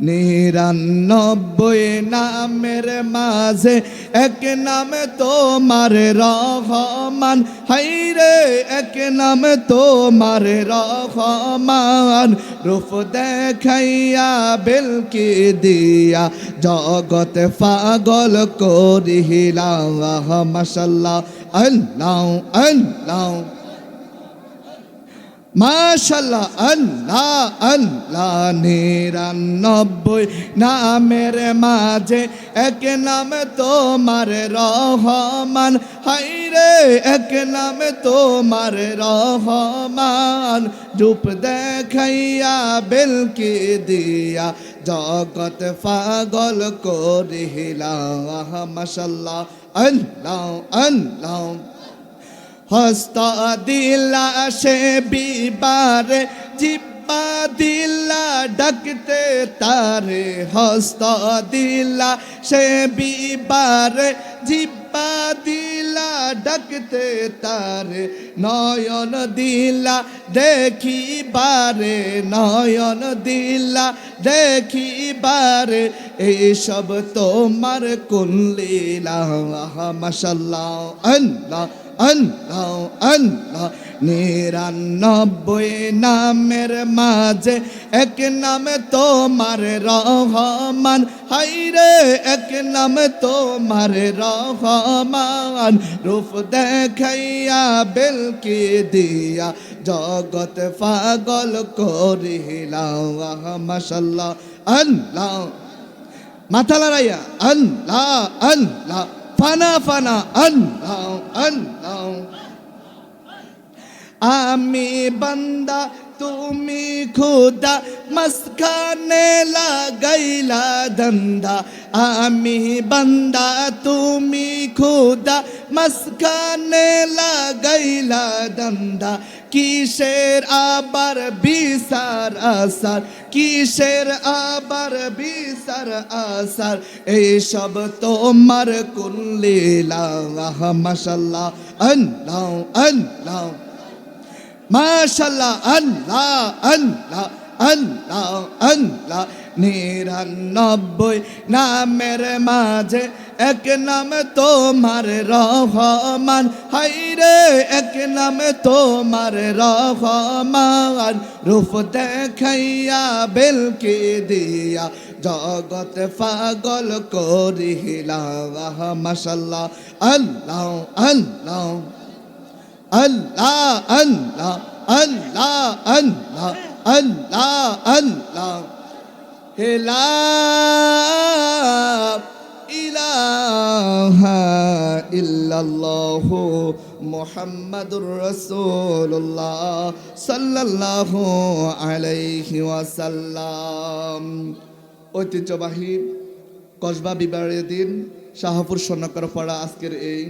নিরানব্বই নামের মাঝে এক নাম তোমার রহমান, হাইরে এক নাম তোমার রহমান। রূপ দেখাইয়া বেলকি দিয়া জগৎ পাগল করিলা, মাশাআল্লাহ আল্লাহ আল্লাহ মাশাআল্লাহ আল্লাহ আল্লাহ। নিরানব্বই নামের মাঝে এক নাম তোমার রহমান, হাইরে এক নাম তোমার রহমান। রূপ দেখাইয়া বেলকি দিয়া জগৎ পাগল করিলা, মাশাআল্লাহ আল্লাহ আল্লাহ। হস্ত দিলা সে বিবারে, জিব্বা দিলা ডাকতে তারে। হস্ত দিলা সে বিবারে, জিব্বা দিলা ডাকতে তারে। নয়ন দিলা দেখিবারে, নয়ন দিলা দেখিবারে। এইসব তোমার কোন লীলা, মাশাআল্লাহ আল্লাহ আল্লাহ আল্লাহ। নিরানব্বই নামের মাঝে এক নাম তোমার রহমান, হাইরে এক নাম তোমার রহমান। রূপ দেখাইয়া বেলকি দিয়া জগৎ পাগল করিলা, মাশাআল্লাহ আল্লাহ। মাথা লড়াইয়া আল্লাহ আল্লাহ, ফানা ফানা আল্লাহ আল্লাহ। আমি বান্দা তুমি খুদা, মাঝখানে লাগাইলা ধন্দা। আমি বান্দা তুমি খুদা, মাঝখানে লাগাইলা ধন্দা। কিসের আবার বিচার আসার, কিসের আবার বিচার আসার। এইসব তোমার কোন লীলা, মাশাআল্লাহ আল্লাহ আল্লাহ মাশাআল্লাহ আল্লাহ আল্লাহ আল্লাহ আল্লাহ। নিরানব্বই নামের মাঝে এক নাম তোমার রহমান, হাইরে এক নাম তোমার রহমান। রূপ দেখাইয়া বেলকি দিয়া জগৎ পাগল করিলা, মাশাআল্লাহ আল্লাহ আল্লাহ আল্লাহ আল্লাহ আল্লাহ আল্লাহ আল্লাহ আল্লাহ। লা ইলাহা ইল্লাল্লাহু মুহাম্মাদুর রাসূলুল্লাহ সাল্লাল্লাহু আলাইহি ওয়াসাল্লাম। ঐতিহ্যবাহী কসবা বিবাহের দিন শাহপুর স্বর্ণকারপাড়া আজকের এই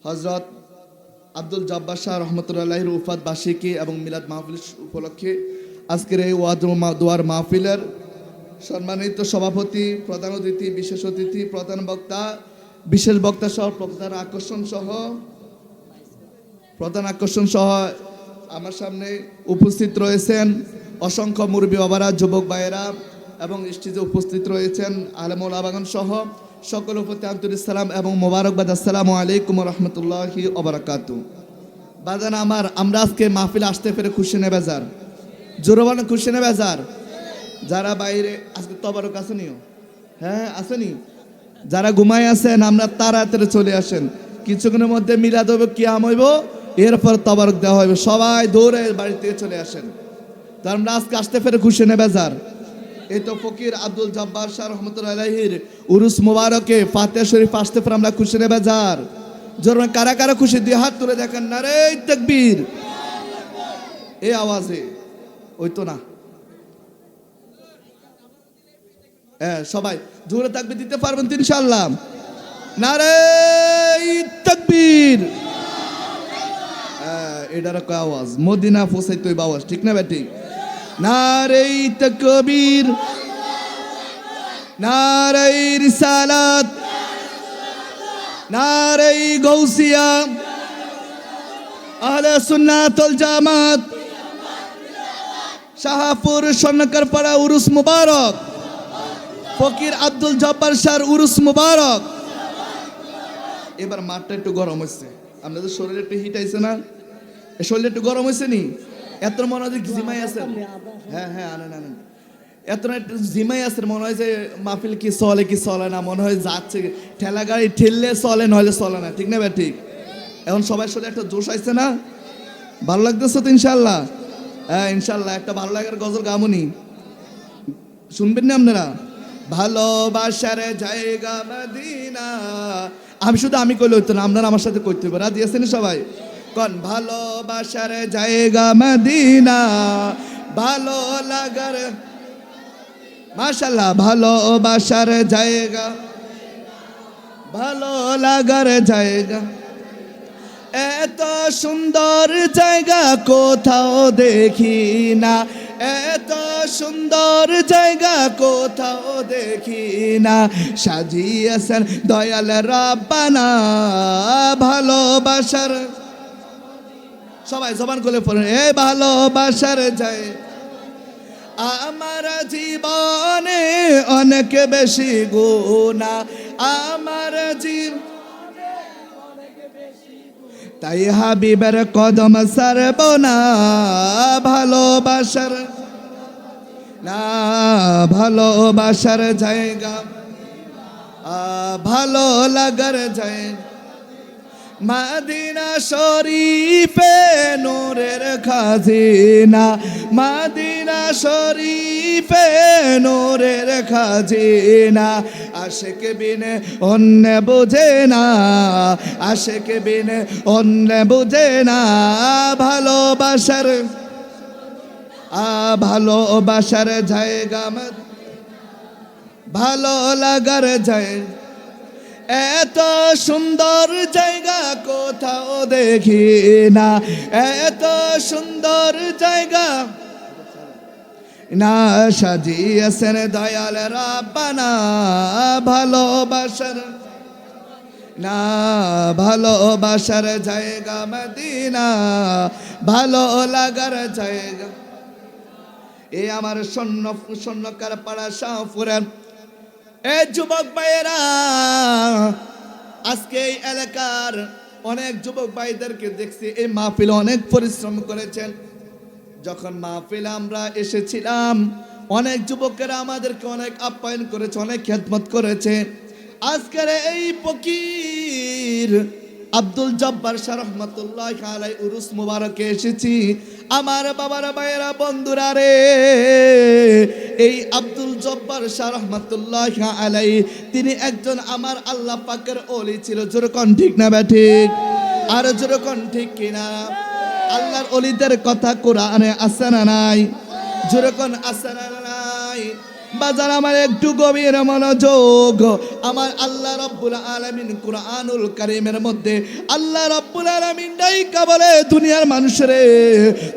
হযরত আব্দুল জব্বার শাহ রহমতুল্লাহির উফাত বার্ষিকী এবং মিলাদ মাহফিল উপলক্ষে আজকের এই ওয়াজ দোয়ার মাহফিলের সম্মানিত সভাপতি, প্রধান অতিথি, বিশেষ অতিথি, প্রধান বক্তা, বিশেষ বক্তা সহ প্রধান আকর্ষণ সহ আমার সামনে উপস্থিত রয়েছেন অসংখ্য মুরব্বী বাবারা, যুবক ভাইয়েরা এবং স্টেজে উপস্থিত রয়েছেন আলেমুল আবাগান সহ সকলের প্রতি আন্তরিক সালাম এবং মোবারকবাদ। আসসালামু আলাইকুম রহমতুল্লাহি ওয়া বারাকাতুহু। বাজান আমার, আমরা আজকে মাহফিল আসতে পেরে খুশি নে বেজার? জোরে বলেন খুশি নে বেজার? যারা বাইরে আজকে তবারক আসেনিও, হ্যাঁ আসেনি, যারা ঘুমায় আছেন আমরা তাড়াতাড়ি চলে আসেন। কিছুক্ষণের মধ্যে মিলাদ হবে, কিয়াম হইব, এরপর তবারক দেওয়া হবে। সবাই দৌড়ে বাড়ি থেকে চলে আসেন। তো আমরা আজকে আসতে পেরে খুশি নে বেজার? এই তো ফকির আব্দুল জব্বার শাহ রহমতুল্লাহির উরুস মুবারকে ফাতিহা শরীফ আসতে পেরে আমরা খুশি নে বেজার? জোর কারা কারা খুশি? দুই হাত তুলে দেখেন, নারে তাকবীর। এই আওয়াজে ওই তো না, হ্যাঁ সবাই জোরে তাকবীর দিতে পারবেন তো ইনশাআল্লাহ? নারে তাকবীর। এটার কয় আওয়াজ? মদিনা পৌঁছাই তো আওয়াজ, ঠিক না বেটি? নারে তাকবীর, নারে রিসালাত, নারে গৌসিয়া, আহলে সুন্নাত ওয়াল জামাত, শাহপুর স্বর্ণকার পাড়া উরুস মুবারক, ফকির আব্দুল জব্বার শাহর উরুস মুবারক। এবার মাঠটা একটু গরম হচ্ছে, আপনাদের শরীরে একটু হিট আইছে না? শরীরে একটু গরম হয়েছে নি? এত মনে হয় জিমাই আছেন। হ্যাঁ হ্যাঁ, আনেন আনেন। এত একটু জিমাই আছেন, মনে হয় যে মাহফিল কি চলে কি চলে না, মনে হয় যাচ্ছে ঠেলা গাড়ি ঠেললে চলে, নইলে চলে না। ঠিক না ভাই? ঠিক। এখন সবাই সাথে একটা জোশ আইছে না? ভালো লাগতেছে তো ইনশাল্লাহ? হ্যাঁ ইনশাল্লাহ। একটা ভালো লাগার গজল গামুনি শুনবেন না আপনারা? ভালোবাসার জায়গা মদিনা। আমি শুধু আমি কইলে হইতো না, আপনারা আমার সাথে করতে হবে। রাজি আছেন সবাই? কোন ভালোবাসার জায়গা মদিনা, ভালো লাগার, মাশাআল্লাহ, ভালোবাসার জায়গা, ভালো লাগার জায়গা। এত সুন্দর জায়গা কোথাও দেখি না, এত সুন্দর জায়গা কোথাও দেখি না। সাজিয়েছেন দয়াল রাব্বানা ভালোবাসার, সবাই জবান খুলে পড়েন, এ ভালোবাসার জায়গা। আমার জীবনে অনেক বেশি গুনাহ, আমার জীবন, তাই হাবিবের কদম সারব না। ভালোবাসার না, ভালোবাসার জায়গা, ভালো লাগার জায়গা। মদিনা শরীফে নূরের খাজিনা, মদিনা শরীফে নূরের খাজিনা। আশিক বিনে অন্য বুঝে না, আশিক বিনে অন্য বুঝে না। ভালোবাসার ভালোবাসার জায়গা, ভালো লাগার জায়গা। এত সুন্দর জায়গা কোথাও দেখি না, এত সুন্দর জায়গা না। সাজিয়েছেন দয়াল রাব্বানা ভালোবাসার না, ভালোবাসার জায়গা মদিনা, ভালো লাগার জায়গা। এ আমার স্বর্ণকার পাড়া শাহপুরের এ যুবক ভাইয়েরা, আজকে এই এলাকার অনেক যুবক ভাইদেরকে দেখছি এই মাহফিলে অনেক পরিশ্রম করেছেন। যখন মাহফিলে আমরা এসেছিলাম, অনেক যুবকেরা আমাদেরকে অনেক আপ্যায়ন করেছে, অনেক খেদমত করেছে। আজকের এই ফকির আব্দুল জব্বার শাহ রহমাতুল্লাহি আলাইহি উরুস মুবারকে এসেছি। আমার বাবার ভাইয়েরা, বন্ধুরা রে, এই আব্দুল জব্বার শাহ রহমাতুল্লাহি আলাইহি তিনি একজন আমার আল্লাহ পাকের ওলি ছিল। যেরকম ঠিক না বে ঠিক? আর যেরকম ঠিক কিনা? আল্লাহর ওলিদের কথা কোরআনে আছে না নাই? যেরকম আছে না নাই? বাজার আমার একটু গভীর মনোযোগ। আমার আল্লাহ রাব্বুল আলামিন কুরআনুল কারীমের মধ্যে আল্লাহ রাব্বুল আলামিন ডাইকা বলে, দুনিয়ার মানুষরে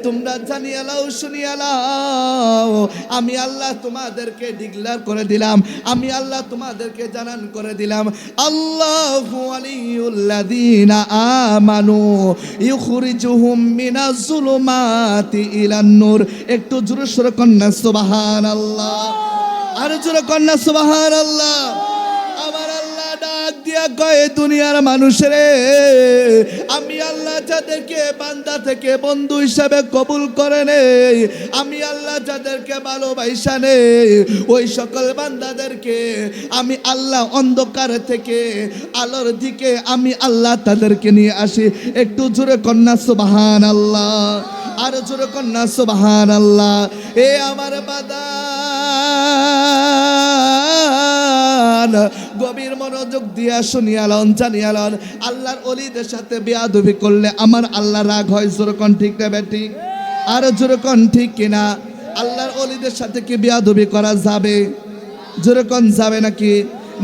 তোমরা জানিয়ে লাও, শুনিয়ে লাও, আমি আল্লাহ তোমাদেরকে ডিক্লেয়ার করে দিলাম, আমি আল্লাহ তোমাদেরকে জানান করে দিলাম, আল্লাহু ওয়ালিউল্লাযীনা আমানু ইউখরিজুহুম মিনাজ যুলুমাতি ইলান নূর। একটু জোরে সোরে কন্যা সুবহানাল্লাহ, আর জোরে কন্যা সুবহানাল্লাহ। আমার আল্লাহ ডাক দিয়া কয়, দুনিয়ার মানুষরে আমি আল্লাহ যাদেরকে বান্দা থেকে বন্ধু হিসাবে কবুল করে নেই, আমি আল্লাহ যাদেরকে ভালোবাসা নেই, ওই সকল বান্দাদেরকে আমি আল্লাহ অন্ধকার থেকে আলোর দিকে আমি আল্লাহ তাদেরকে নিয়ে আসি। একটু জোরে কন্যা সুবহানাল্লাহ, আর জোরে কন্যা সুবহানাল্লাহ। এ আমার বাদা, গভীর মনোযোগ দিয়া শুনিয়ালন, জানিয়ালন, আল্লাহর ওলিদের সাথে বেয়াদবি করলে আমার আল্লাহ রাগ হয়। যেরকম ঠিক না বেটি? আর যেরকম ঠিক কিনা? আল্লাহর ওলিদের সাথে কি বেয়াদবি করা যাবে? যেরকম যাবে নাকি?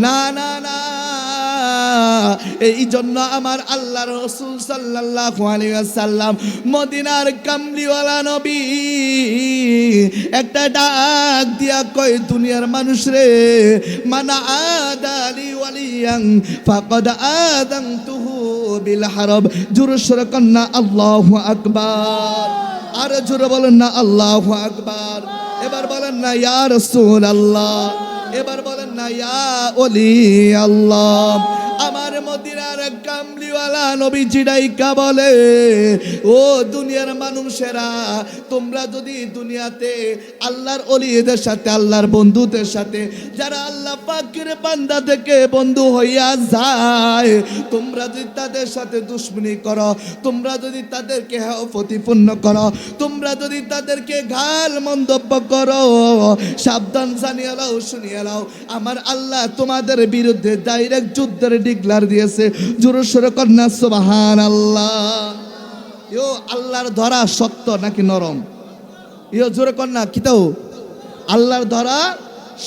না না না। এই জন্য আমার আল্লাহ রাসূল সাল্লাল্লাহু আলাইহি ওয়াসাল্লাম মদিনার কামলিওয়ালা নবী একটা ডাক দিয়া কয়, দুনিয়ার মানুষ রে, মানা আদালি ওয়ালিয়ান ফাকাদ আযানতুহু বিল হারব। জোরে সোরে কন্না আল্লাহু আকবার, আর জোরে বলেন না আল্লাহু আকবার। এবার বলেন না ইয়া রাসূলুল্লাহ, এবার বলেন না ইয়া ওলি আল্লাহ। আমার মদিনার কামলিওয়ালা নবীজি ডাইকা বলে, ও দুনিয়ার মানুষেরা, তোমরা যদি দুনিয়াতে আল্লাহর ওলিদের সাথে, আল্লাহর বন্ধুদের সাথে, যারা আল্লাহ পাকের বান্দা থেকে বন্ধু হইয়া যায়, তোমরা যদি তাদের সাথে দুশমনি করো, তোমরা যদি তাদেরকে প্রতিপন্ন করো, তোমরা যদি তাদেরকে গাল মন্তব্য করো, সাবধান জানিয়ে নাও, শুনিয়ে নাও, আমার আল্লাহ তোমাদের বিরুদ্ধে ডাইরেক্ট যুদ্ধের ডিক্লার দিয়েছে। জোরে সোরে কন্যা সুবহানাল্লাহ। ইয়ো আল্লাহর ধরা শক্ত নাকি নরম? ইয়ো জোরে কন্যা কিতাও আল্লাহর ধরা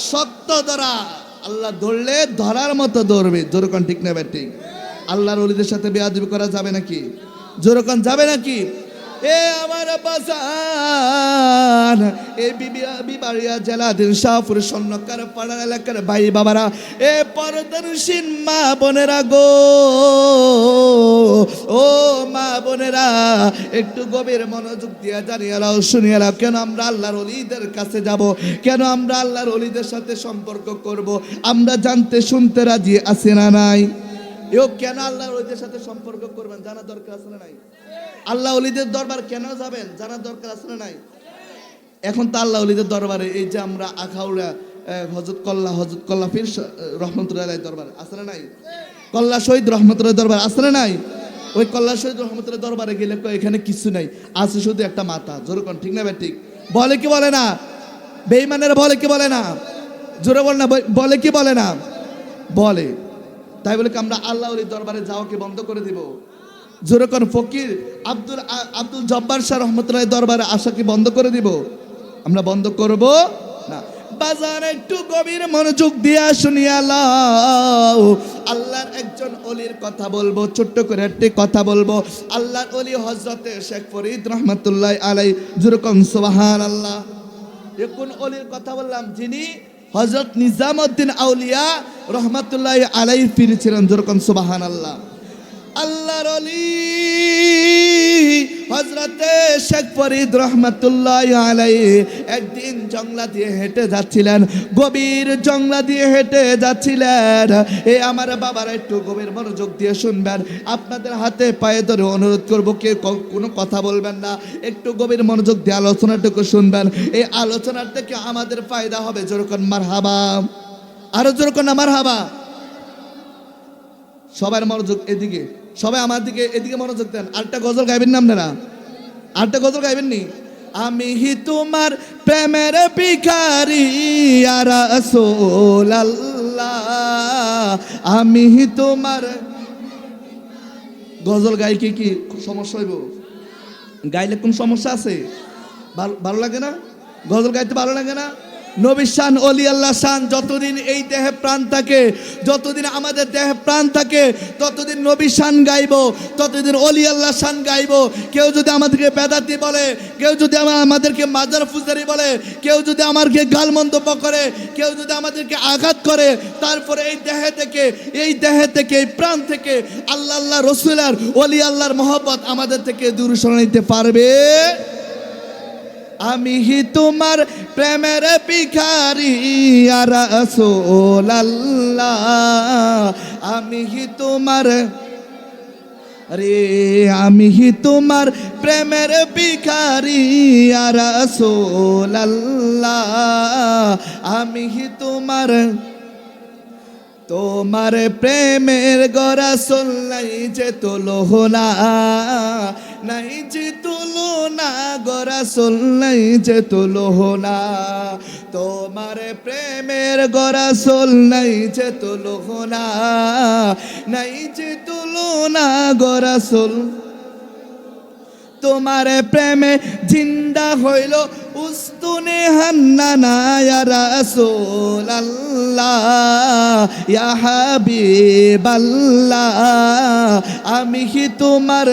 শক্ত ধরা। আল্লাহ ধরলে ধরার মতো ধরবে। জোরে কন ঠিক না ঠিক? আল্লাহর ওলিদের সাথে বেয়াদবি করা যাবে নাকি? জোরে কন যাবে নাকি? এ আমার বাজান, এই বিবাড়িয়া জেলাধীন শাহপুর স্বর্ণকার পাড়ার এলাকার ভাই বাবারা, এ পরদর্শীন মা বোনেরা গো, ও মা বোনেরা, একটু গভীর মনোযোগ দিয়ে জানিয়ে নাও, শুনিয়ে নাও, কেন আমরা আল্লাহর ওলিদের কাছে যাব, কেন আমরা আল্লাহর ওলিদের সাথে সম্পর্ক করব? আমরা জানতে শুনতে রাজি আছি না নাই? এও কেন আল্লাহর ওলিদের সাথে সম্পর্ক করবেন জানা দরকার আছে না নাই? আল্লাহ ওলিদের দরবার কেন যাবেন জানার দরকার আছে না নাই? এখন তো আল্লাহ ওলিদের দরবারে এই যে আমরা আখাউড়া হযরত কল্লা পীর রহমতুল্লাহ আলাইহির দরবার আছে না নাই? কল্লা শহীদ রহমতুল্লাহ দরবার আছে না নাই? ওই কল্লা শহীদ রহমতুল্লাহ দরবারে গেলে এখানে কিছু নাই, আছে শুধু একটা মাথা। জোরে কোন ঠিক না ঠিক? বলে কি বলে না? বেঈমানেরা বলে কি বলে না? জোরে বল না, বলে কি বলে না? বলে। তাই বলে কি আমরা আল্লাহ ওলির দরবারে যাওয়াকে বন্ধ করে দিব? জোরে কোন ফকির আব্দুল জব্বার শাহ রহমতুল্লাহ দরবারে আসা কি বন্ধ করে দিব? আমরা বন্ধ করব না। বাজার একটু গভীর মনোযোগ দিয়া শুনিয়া লাও, আল্লাহর একজন ওলির কথা বলবো, ছোট্ট করে একটি কথা বলবো। আল্লাহর ওলি হযরতে শেখ ফরিদ রহমতুল্লাহ আলাইহি। জোরে কোন সুবহানাল্লাহ। কোন ওলির কথা বললাম? যিনি হযরত নিজামউদ্দিন আউলিয়া রহমতুল্লাহ আলাইহি পীর ছিলেন। জোরে কোন সুবহানাল্লাহ। আল্লাহর ওলি হযরতে শেখ ফরিদ রহমতুল্লাহ আলাইহি একদিন জংলা দিয়ে হেঁটে যাচ্ছিলেন, গভীর জংলা দিয়ে হেঁটে যাচ্ছিলেন। এ আমার বাবারা একটু গভীর মনোযোগ দিয়ে শুনবেন, আপনাদের হাতে পায়ে ধরে অনুরোধ করবো, কে কোনো কথা বলবেন না, একটু গভীর মনোযোগ দিয়ে আলোচনাটুকু শুনবেন। এই আলোচনার থেকে আমাদের ফায়দা হবে। যেরকম মারহাবা, আরো যেরকম না মারহাবা। সবার মনোযোগ এদিকে, সবাই আমার দিকে, এদিকে মনোযোগ দেন। আরেকটা গজল গাইবেন না আপনারা? আরেকটা গজল গাইবেন নি? আমি হি তোমার প্রেমের ভিখারি ইয়া রাসূলুল্লাহ, আমি হি তোমার। গজল গাই কি সমস্যা হইব? গাইলে কোন সমস্যা আছে? ভালো লাগে না? গজল গাইতে ভালো লাগে না? নবীর শান, ওলি আল্লাহ শান, যতদিন এই দেহে প্রাণ থাকে, যতদিন আমাদের দেহে প্রাণ থাকে, ততদিন নবীর শান গাইব, ততদিন ওলি আল্লাহ শান গাইব। কেউ যদি আমাদেরকে বেদাতি বলে, কেউ যদি আমাদেরকে মাজার ফুজারি বলে, কেউ যদি আমাদেরকে গাল মন্তব্য করে, কেউ যদি আমাদেরকে আঘাত করে, তারপরে এই দেহে থেকে, এই প্রাণ থেকে আল্লাহ রসুল আর ওলি আল্লাহর মহব্বত আমাদের থেকে দূর সরিয়ে নিতে পারবে? আমি হি তোমার প্রেমের ভিখারি ইয়া রাসূলুল্লাহ, আমি হি তোমার, আরে আমি হি তোমার প্রেমের ভিখারি ইয়া রাসূলুল্লাহ, আমি হি তোমার প্রেমের গরা নাই যে তুলনা, নাই যে তুলনা, গরা নাই যে তুলনা, তোমার প্রেমের গরা নাই যে তুলনা, নাই যে তুলনা গরা। তোমার প্রেমে জিন্দা হইল উস্তুনে হান্নানা ইয়া রাসূলুল্লাহ, ইয়া হাবিবাল্লাহ, আমি কি তোমার,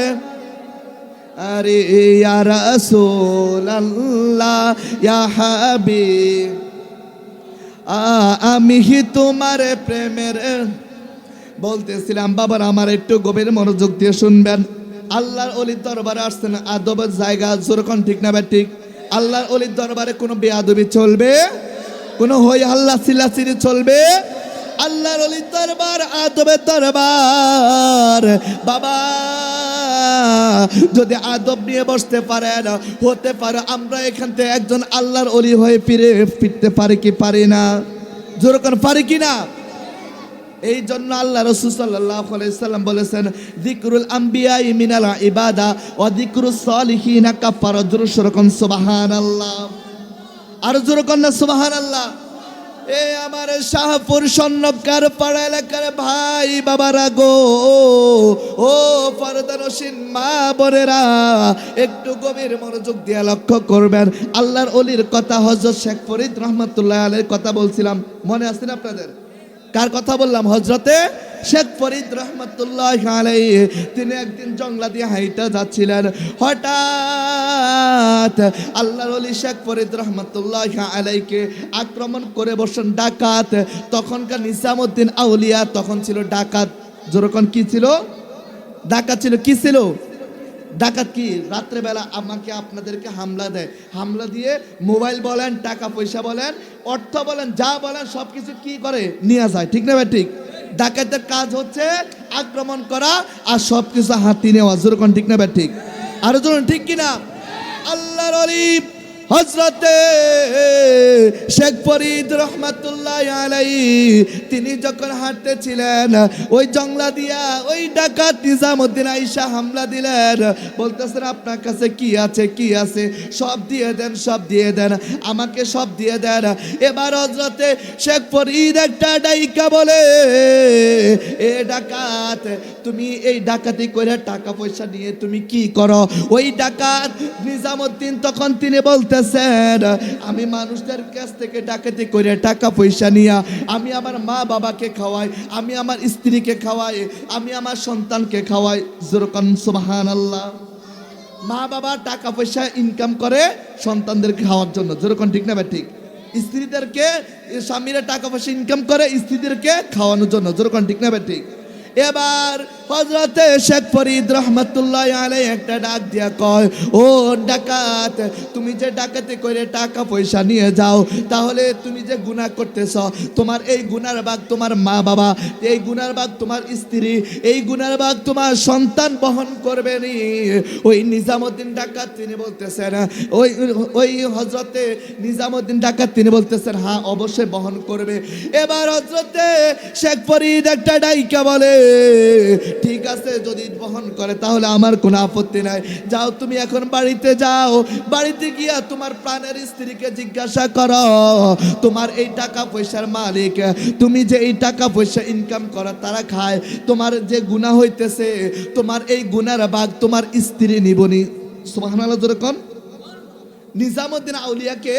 আরে ইয়া রাসূলুল্লাহ, ইয়া হাবিব, আমি কি তোমার প্রেমের। বলতেছিলাম বাবার আমার একটু গভীর মনোযোগ দিয়ে শুনবেন। আল্লাহর অলির দরবারে আসছেন আদবের জায়গা, যেরকম ঠিক না ঠিক? আল্লাহর অলির দরবারে কোনো বেয়াদবি চলবে, কোনো হই হাল্লা চিল্লাচিল্লি চলবে? আল্লাহর অলির দরবার আদবের দরবার। বাবা যদি আদব নিয়ে বসতে পারেন, হতে পারে আমরা এখান থেকে একজন আল্লাহর অলি হয়ে ফিরতে পারি কি পারি না? যেরকম পারি কি না? এই জন্য আল্লাহ রাসূল সাল্লাল্লাহু আলাইহি সাল্লাম বলেছেন, যিকরুল আম্বিয়া মিনাল ইবাদা ওয়া যিকরুস সালিহিনা কাফারা। যেরকম সুবহানাল্লাহ, আর যেরকম না সুবহানাল্লাহ। এ আমার শাহপুর স্বর্ণকার পাড়া এলাকার ভাই বাবারা গো, ও পর্দানসীন মা বোনেরা, একটু গভীর মনোযোগ দিয়ে লক্ষ্য করবেন। আল্লাহর অলির কথা হযরত শেখ ফরিদ রহমাতুল্লাহ আলাইহির কথা বলছিলাম, মনে আছে না আপনাদের? কার কথা বললাম? হযরতে শেখ ফরিদ রহমাতুল্লাহ আলাইহি। তিনি একদিন জংলা দিয়ে হাইটা যাচ্ছিলেন, হঠাৎ আল্লাহর ওলি শেখ ফরিদ রহমাতুল্লাহ আলাইহিকে আক্রমণ করে বসেন ডাকাত। তখনকার নিজামউদ্দিন আউলিয়া তখন ছিল ডাকাত। যেরকম কি ছিল? ডাকাত ছিল। কি ছিল? ডাকাত কি? রাত্রেবেলা আমাকে আপনাদেরকে হামলা দেয়, হামলা দিয়ে মোবাইল বলেন, টাকা পয়সা বলেন, অর্থ বলেন, যা বলেন সব কিছু কি করে নিয়ে যায়, ঠিক না ভাই? ঠিক। ডাকাতের কাজ হচ্ছে আক্রমণ করা আর সব কিছু হাতি নেওয়া। যেরকম ঠিক না ভাই? ঠিক। আরো যেরকম ঠিক কিনা? আল্লাহর ওলি হযরতে শেখ ফরিদ রহমাতুল্লাহ আলাইহি তিনি যখন হাঁটতেছিলেন, ওই জংলা দিয়া ওই ডাকাত নিজামউদ্দিন আইসা হামলা দিলেন। বলতেছেন আপনার কাছে কি আছে, কি আছে? সব দিয়ে দেন, সব দিয়ে দেন, আমাকে সব দিয়ে দেন। এবার হযরতে শেখ ফরিদ একটা ডাইকা বলে, এ ডাকাত, তুমি এই ডাকাতি করে টাকা পয়সা নিয়ে তুমি কি করো? ওই ডাকাত নিজামউদ্দিন তখন তিনি বলতে, আমি মানুষদের কাছ থেকে ডাকাতি করে টাকা পয়সা নিয়া আমি আমার মা বাবাকে খাওয়াই, আমি আমার স্ত্রীকে খাওয়াই, আমি আমার সন্তানকে খাওয়াই। যেরকম সুবহানাল্লাহ। মা বাবা টাকা পয়সা ইনকাম করে সন্তানদেরকে খাওয়ার জন্য। যেরকম ঠিক না ভাই? ঠিক। স্ত্রীদেরকে, স্বামীরা টাকা পয়সা ইনকাম করে স্ত্রীদেরকে খাওয়ানোর জন্য। যেরকম ঠিক না ভাই? ঠিক। এবার হযরতে শেখ ফরিদ রহমাতুল্লাহ আলাইহি একটা ডাক দিয়া কয়, ও ডাকাত, তুমি যে ডাকাতি করে টাকা পয়সা নিয়ে যাও, তাহলে তুমি যে গুনাহ করতেছ, তোমার এই গুনার ভাগ তোমার মা বাবা, এই গুনার ভাগ তোমার স্ত্রী, এই গুনার ভাগ তোমার সন্তান বহন করবে নি। ওই নিজামউদ্দিন ডাকাত তিনি বলতেছেন, ওই হযরতে নিজামউদ্দিন ডাকাত তিনি বলতেছেন, হ্যাঁ অবশ্যই বহন করবে। এবার হযরতে শেখ ফরিদ একটা ডাইকা বলে, ঠিক আছে, যদি বহন করে তাহলে আমার কোনো আপত্তি নাই। যাও তুমি এখন বাড়িতে যাও, বাড়িতে গিয়া তোমার প্রাণের স্ত্রীকে জিজ্ঞাসা করো, তোমার এই টাকা পয়সার মালিক, তুমি যে এই টাকা পয়সা ইনকাম করো তারা খায়, তোমার যে গুনাহ হইতেছে, তোমার এই গুনার ভাগ তোমার স্ত্রী নিবনি। সুবহানাল্লাহ। যেরকম নিজামউদ্দিন আউলিয়াকে,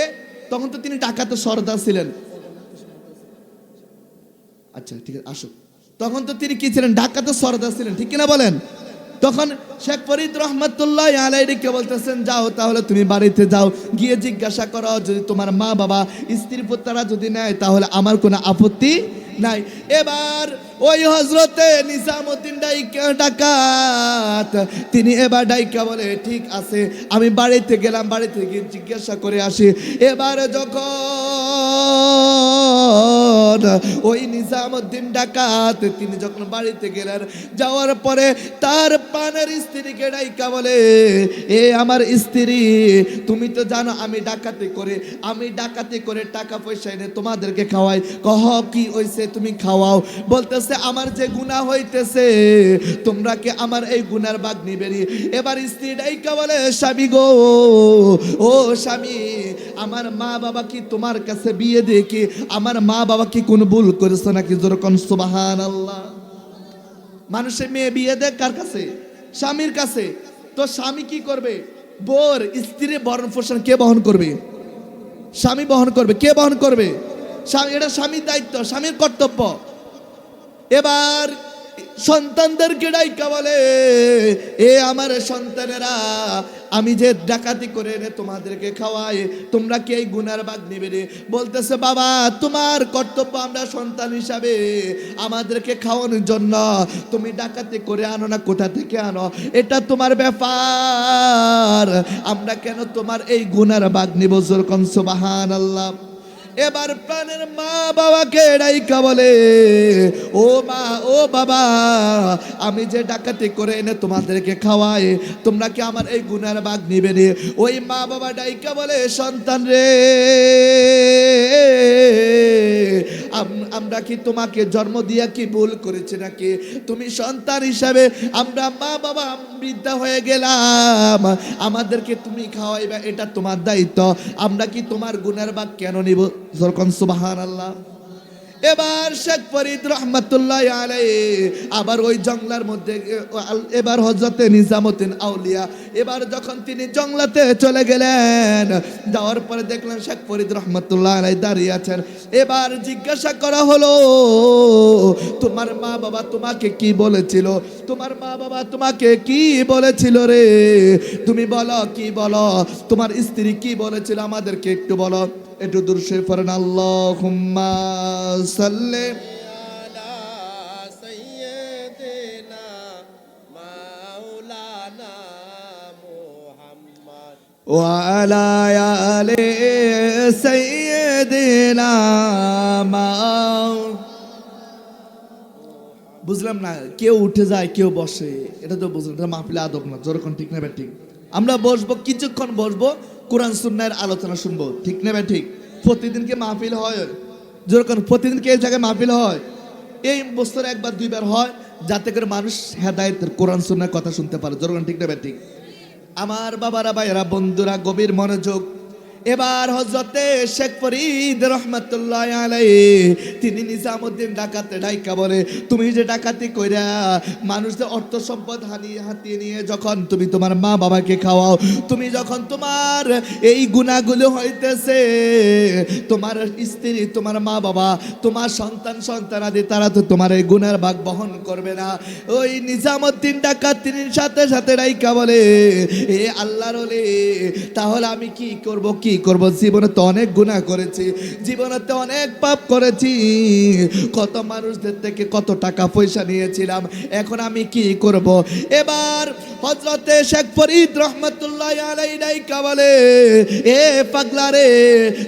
তখন তো তিনি ডাকাতে সর্দার ছিলেন। আচ্ছা ঠিক আছে, আসুক। তখন তো তিনি কি ছিলেন? ডাকাতে সর্দার ছিলেন, ঠিক কিনা বলেন? তখন শেখ ফরিদ রহমাতুল্লাহ আলাইহিকে বলতেছেন, যাও তাহলে তুমি বাড়িতে যাও, গিয়ে জিজ্ঞাসা করো, যদি তোমার মা বাবা স্ত্রী পুত্ররা যদি নেয় তাহলে আমার কোনো আপত্তি নাই। এবার ওই হযরতে নিজামউদ্দিন ডাকাত তিনি এবার ডাইকা বলে, ঠিক আছে, আমি বাড়িতে গেলাম, বাড়িতে গিয়ে জিজ্ঞাসা করে আসি। এবার যখন ওই নিজামউদ্দিন ডাকাত তিনি যখন বাড়িতে গেলেন, যাওয়ার পরে তার প্রাণের স্ত্রীকে ডাইকা বলে, এ আমার স্ত্রী, তুমি তো জানো আমি ডাকাতি করে টাকা পয়সা এনে তোমাদেরকে খাওয়াই। কহ কি হইছে, তুমি খাওয়াও। বলতেছে, আমার যে গুনাহ হইতেছে তোমরা কি আমার এই গুনার ভাগ নিবেনি? এবার স্ত্রী ডাইকা বলে, স্বামী গো, ও স্বামী, আমার মা বাবা কি তোমার কাছে বিয়ে দিয়ে কি আমার মা বাবা কি কোন ভুল করেছে নাকি? যেরকম সুবহানাল্লাহ। মানুষের মেয়ে বিয়ে দেয় কার কাছে? স্বামীর কাছে। তো স্বামী কি করবে? বোর স্ত্রীর ভরণ পোষণ কে বহন করবে? স্বামী বহন করবে। কে বহন করবে? এটা স্বামীর দায়িত্ব, স্বামীর কর্তব্য। এবার সন্তানদেরকে ডাইকা বলে, এ আমার সন্তানেরা, আমি যে ডাকাতি করে এনে তোমাদেরকে খাওয়াই, তোমরা কি এই গুনার ভাগ নেবে রে? বলতেছে, বাবা তোমার কর্তব্য আমরা সন্তান হিসাবে আমাদেরকে খাওয়ানোর জন্য, তুমি ডাকাতি করে আনো না, কোথা থেকে আনো এটা তোমার ব্যাপার, আমরা কেন তোমার এই গুনার ভাগ নিব? জোর কোন সুবহানাল্লাহ। এবার প্রাণের মা বাবাকে ডাইকা বলে, ও মা, ও বাবা, আমি যে ডাকাতি করে এনে তোমাদেরকে খাওয়াই, তোমরা কি আমার এই গুনার ভাগ নিবে রে? ওই মা বাবা ডাইকা বলে, সন্তান রে, আমরা কি তোমাকে জন্ম দিয়া কি ভুল করেছি নাকি? তুমি সন্তান হিসাবে, আমরা মা বাবা বৃদ্ধা হয়ে গেলাম, আমাদেরকে তুমি খাওয়াইবা, এটা তোমার দায়িত্ব, আমরা কি তোমার গুনার ভাগ কেন নিব? যখন সুবহানাল্লাহ। এবার শেখ ফরিদ রহমাতুল্লাহ আলাইহি আবার ওই জঙ্গলার মধ্যে, এবার হযরতে নিজামউদ্দিন আউলিয়া এবার যখন তিনি জঙ্গলাতে চলে গেলেন, যাওয়ার পরে দেখলেন শেখ ফরিদ রহমাতুল্লাহ আলাইহি দাঁড়িয়ে আছেন। এবার জিজ্ঞাসা করা হলো, তোমার মা বাবা তোমাকে কি বলেছিল? তোমার মা বাবা তোমাকে কি বলেছিল রে? তুমি বলো, কি বলো? তোমার স্ত্রী কি বলেছিল আমাদেরকে একটু বলো। একটু দূর সে পড়েন, আল্লাহুম্মা সাল্লি আলা সাইয়্যিদিনা মাওলানা মুহাম্মদ ওয়া আলা আলি সাইয়্যিদিনা বুঝলাম না, কেউ উঠে যায় কেউ বসে, এটা তো বুঝলাম, এটা মাহফিলে আদব না। যখন ঠিক নেবে ঠিক, আমরা বসবো, কিছুক্ষণ বসবো, কোরআন সুন্নাহর আলোচনা শুনবো, ঠিক নেবে ঠিক। প্রতিদিনকে মাহফিল হয়? যখন প্রতিদিনকে এই জায়গায় মাহফিল হয়, এই বছরে একবার দুইবার হয়, যাতে করে মানুষ হেদায়েতের কোরআন সুন্নাহর কথা শুনতে পারে। যখন ঠিক নেবে ঠিক। আমার বাবারা, ভাইয়েরা, বন্ধুরা, গভীর মনোযোগ। এবার হযরতে শেখ ফরিদ রহমাতুল্লাহ আলাইহি তিনি নিজামউদ্দিন ডাকাতে ডাইকা বলে, তুমি যে ডাকাতি কইরা মানুষদের অর্থ সম্পদ হাতিয়ে নিয়ে যখন তুমি তোমার মা বাবাকে খাওয়াও, তুমি যখন তোমার এই গুনাহগুলো হইতেছে, তোমার স্ত্রী, তোমার মা বাবা, তোমার সন্তানাদি, তারা তো তোমার এই গুনার ভাগ বহন করবে না। ওই নিজামউদ্দিন ডাকাত তিনি সাথে সাথে ডাইকা বলে, এ আল্লাহর ওলি, তাহলে আমি কি করব? কি করব? জীবনে তো অনেক গুনাহ করেছি, জীবনে তো অনেক পাপ করেছি, কত মানুষদের থেকে কত টাকা পয়সা নিয়েছিলাম, এখন আমি কি করব? এবার হযরতে শেখ ফরিদ রহমাতুল্লাহ আলাইহি ডাইকা বলে, এ পাগলা রে,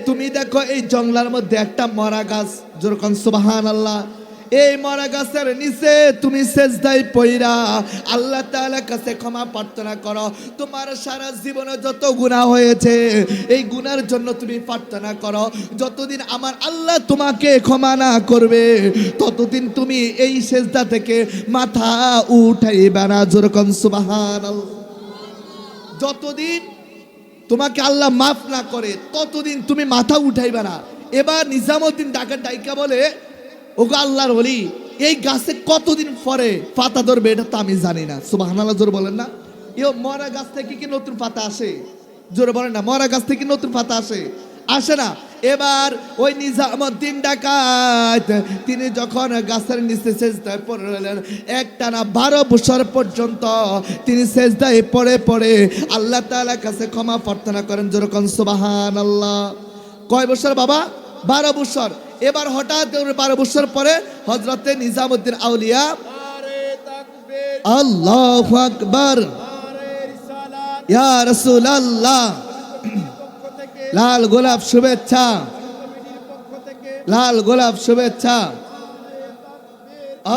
তুমি দেখো এই জঙ্গলার মধ্যে একটা মরা গাছ, যেরকম সুবহানাল্লাহ, এই মরা গাছের নিচে তুমি সেজদায় পইরা আল্লাহ তাআলার কাছে ক্ষমা প্রার্থনা করো। তোমার সারা জীবনে যত গুনাহ হয়েছে, এই গুনার জন্য তুমি প্রার্থনা করো। যতদিন আমার আল্লাহ তোমাকে ক্ষমা না করবে, ততদিন তুমি এই সেজদা থেকে মাথা উঠাইবে না। যেরকম সুবহানাল্লাহ। যতদিন তোমাকে আল্লাহ মাফ না করে, ততদিন তুমি মাথা উঠাইবে না। এবার নিজামউদ্দিন ডাইকা বলে, ওগো আল্লাহর ওলি, এই গাছে কতদিন পরে পাতা ধরবে এটা তো আমি জানি না। সুবহানাল্লাহ, জোরে বলেন না। মরা গাছ থেকে কি নতুন পাতা আসে? জোরে বলেন না, মরা গাছ থেকে নতুন পাতা আসে? আসে না। এবার ওই নিজামউদ্দিন ডাকাত তিনি যখন গাছের নিচে সেজদায় পড়লেন, একটানা 12 বছর পর্যন্ত তিনি সেজদায় পড়ে পড়ে আল্লাহ তাআলার কাছে ক্ষমা প্রার্থনা করেন। যেরকম সুবহানাল্লাহ। কয় বছর বাবা? 12 বছর। এবার হঠাৎ 12 বছর পরে হযরতে নিজামউদ্দিন আউলিয়া, নারে তাকবীর, আল্লাহু আকবার, নারে রিসালাত, ইয়া রাসূলুল্লাহ, পক্ষ থেকে, লাল গোলাপ শুভেচ্ছা, কমিটির পক্ষ থেকে, লাল গোলাপ শুভেচ্ছা,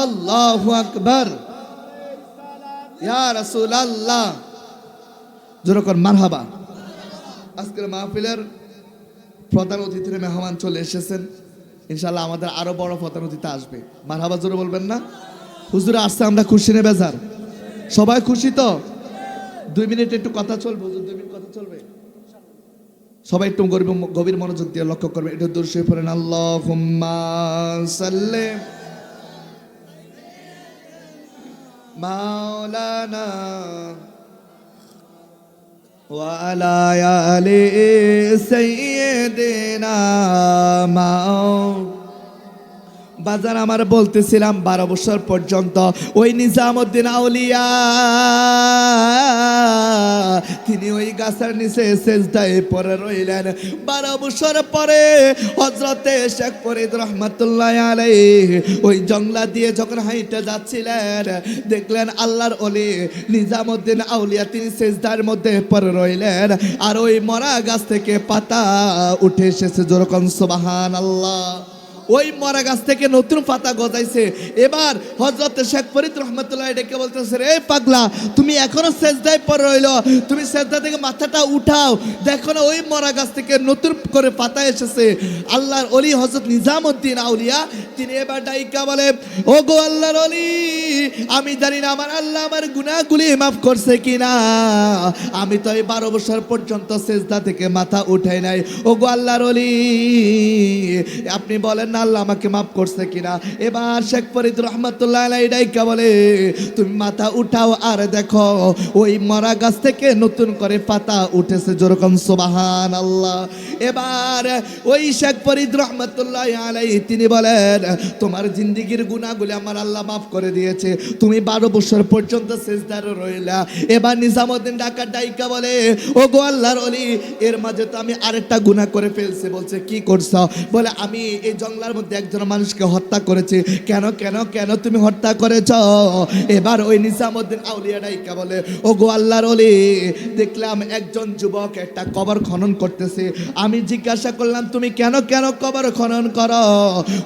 আল্লাহু আকবার, ইয়া রাসূলুল্লাহ, যেরকম মারহাবা। আজকের মাহফিলের প্রধান অতিথির মেহমান চলে এসেছেন, ইনশাআল্লাহ আমাদের আরো বড় প্রধান অতিথি আসবে। মারহাবা জোরে বলবেন না? হুজুর আসছে, আমরা খুশি নে বেজার? সবাই খুশি তো? 2 মিনিট একটু কথা চলবে হুজুর, 2 মিনিট কথা চলবে। সবাই একটু গভীর মনোযোগ দিয়ে লক্ষ্য করবে। একটু দূর শুয়ে পড়েন, আল্লাহুম্মা সাল্লি মাওলানা ওয়া আলা আলি সাইয়্যিদিনা বাজার আমার বলতেছিলাম 12 বছর পর্যন্ত ওই নিজামউদ্দিন আউলিয়া তিনি ওই গাছের নিচে সেজদায় পড়ে রইলেন। 12 বছর পরে হযরতে শেখ ফরিদ রহমাতুল্লাহ আলাইহি ওই জংলা দিয়ে যখন হাইটে যাচ্ছিলেন, দেখলেন আল্লাহর ওলি নিজামউদ্দিন আউলিয়া তিনি সেজদার মধ্যে পড়ে রইলেন, আর ওই মরা গাছ থেকে পাতা উঠে এসেছে। যেরকম সুবহানাল্লাহ, ওই মরা গাছ থেকে নতুন পাতা গজাইছে। এবার হযরত শেখ ফরিদ রহমাতুল্লাহ ডেকে বলতেছে, এই পাগলা, তুমি এখনো সেজদায় পড়ে রইলো, তুমি সেজদা থেকে মাথাটা উঠাও, দেখো না ওই মরা গাছ থেকে নতুন করে পাতা এসেছে। আল্লাহর ওলি হযরত নিজামউদ্দিন আউলিয়া তিনি এবার ডাইকা বলে, ও গো আল্লাহর ওলি, আমি জানি না আমার আল্লাহ আমার গুনাহগুলি মাফ করছে কিনা, আমি তো এই 12 বছর পর্যন্ত সেজদা থেকে মাথা উঠাই নাই। ও গো আল্লাহর ওলি, আপনি বলেন না আল্লাহ আমাকে মাফ করছে কিনা। এবার শেখ ফরিদ রহমাতুল্লাহ আলাইহি ডাইকা বলে, তুমি মাথা উঠাও আর দেখো ওই মরা গাছ থেকে নতুন করে পাতা উঠেছে। যেরকম সুবহানাল্লাহ। এবার ওই শেখ ফরিদ রহমাতুল্লাহ আলাইহি তিনি বলেন, তোমার জিন্দেগীর গুনাহগুলি আমার আল্লাহ মাফ করে দিয়েছে, তুমি 12 বছর পর্যন্ত সেজদায় রইলা। এবার নিজামউদ্দিন ডাইকা বলে, ও গো আল্লাহর ওলি, এর মাঝে তো আমি আরেকটা গুনাহ করে ফেলছি। বলছে, কি করছো? বলে, আমি এই জঙ্গলার মধ্যে একজন মানুষকে হত্যা করেছি। কেন কেন কেন তুমি হত্যা করেছ? এবার ওই নিজামউদ্দিন আউলিয়া ডাইকা বলে, ও গো আল্লাহর ওলি, দেখলাম একজন যুবক একটা কবর খনন করতেছে। আমি জিজ্ঞাসা করলাম, তুমি কেন কেন কবর খনন করো?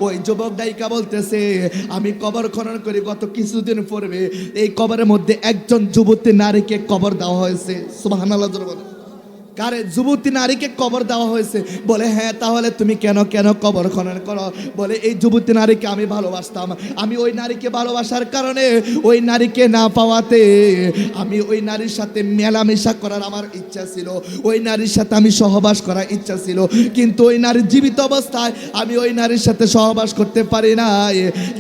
ওই যুবক ডাইকা বলতেছে, আমি কবর খনন করি গত কিছুদিন পূর্বে এই কবরের মধ্যে একজন যুবতী নারীকে কবর দেওয়া হয়েছে। সুবহানাল্লাহ। কারে? যুবতী নারীকে কবর দেওয়া হয়েছে। বলে, হ্যাঁ, তাহলে তুমি কেন কেন কবর খনন করো? বলে, এই যুবতী নারীকে আমি ভালোবাসতাম, আমি ওই নারীকে ভালোবাসার কারণে ওই নারীকে না পাওয়াতে আমি ওই নারীর সাথে মেলামেশা করার আমার ইচ্ছা ছিল, ওই নারীর সাথে আমি সহবাস করার ইচ্ছা ছিল, কিন্তু ওই নারীর জীবিত অবস্থায় আমি ওই নারীর সাথে সহবাস করতে পারি না,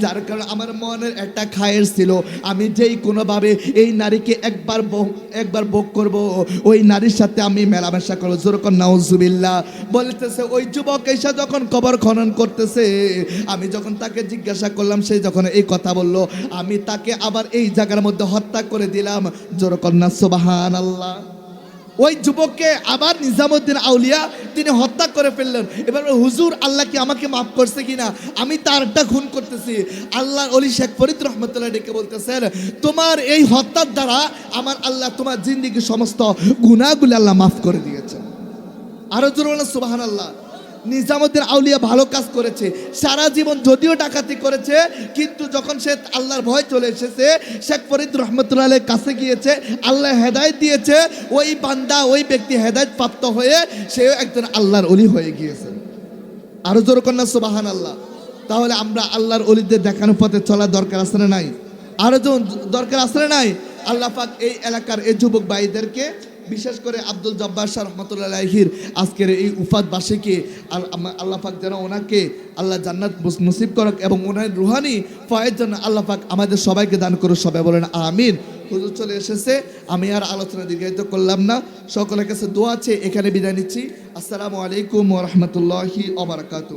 যার কারণে আমার মনের একটা খায়েশ ছিল, আমি যেই কোনোভাবে এই নারীকে একবার ভোগ করব, ওই নারীর সাথে আমি মেলামেশা করবো। যেরকম নাউজুবিল্লাহ। বলতেছে, ওই যুবক এসে যখন কবর খনন করতেছে, আমি যখন তাকে জিজ্ঞাসা করলাম, সে যখন এই কথা বলল, আমি তাকে আবার এই জায়গার মধ্যে হত্যা করে দিলাম। যেরকম না সুবহানাল্লাহ। ওই যুবককে আবার নিজামউদ্দিন আউলিয়া তিনি হত্যা করে ফেললেন। এবার হুজুর, আল্লাহ কি আমাকে মাফ করছে কিনা? আমি তারটা খুন করতেছি। আল্লাহর ওলি শেখ ফরিদ রহমাতুল্লাহ ডেকে বলতেছেন, তোমার এই হত্যার দ্বারা আমার আল্লাহ তোমার জিন্দেগীর সমস্ত গুনাহগুলো আল্লাহ মাফ করে দিয়েছেন। আরো জোরে বলেন সুবহানাল্লাহ। নিজামউদ্দিন আউলিয়া ভালো কাজ করেছে, সারা জীবন যদিও ডাকাতি করেছে, কিন্তু যখন সে আল্লাহর ভয় চলে এসেছে, শেখ ফরিদ রহমাতুল্লাহ আলাইহির কাছে গিয়েছে, আল্লাহ হেদায়েত দিয়েছে, ওই বান্দা ওই ব্যক্তি হেদায়েত প্রাপ্ত হয়ে সেও একজন আল্লাহর ওলি হয়ে গিয়েছে। আরো জোরে কন্যা সুবহানাল্লাহ। তাহলে আমরা আল্লাহর ওলিদের দেখানো পথে চলার দরকার আছে না নাই? আরো দরকার আছে না নাই? আল্লাহ পাক এই এলাকার এই যুবক ভাইদেরকে, বিশেষ করে আব্দুল জব্বার শাহ রহমাতুল্লাহ আলাইহির আজকের এই উফাতবাসীকে আল্লাহ পাক যেন ওনাকে আল্লাহ জান্নাত নসিব করুক এবং ওনার রুহানি ফয়েজ যেন আল্লাহ পাক আমাদের সবাইকে দান করুক। সবাই বলেন আমিন। হুজুর চলে এসেছে, আমি আর আলোচনা দীর্ঘায়িত করলাম না। সকলের কাছে দোয়া আছে, এখানে বিদায় নিচ্ছি। আসসালামু আলাইকুম ওয়া রাহমাতুল্লাহি ওয়া বারাকাতুহু।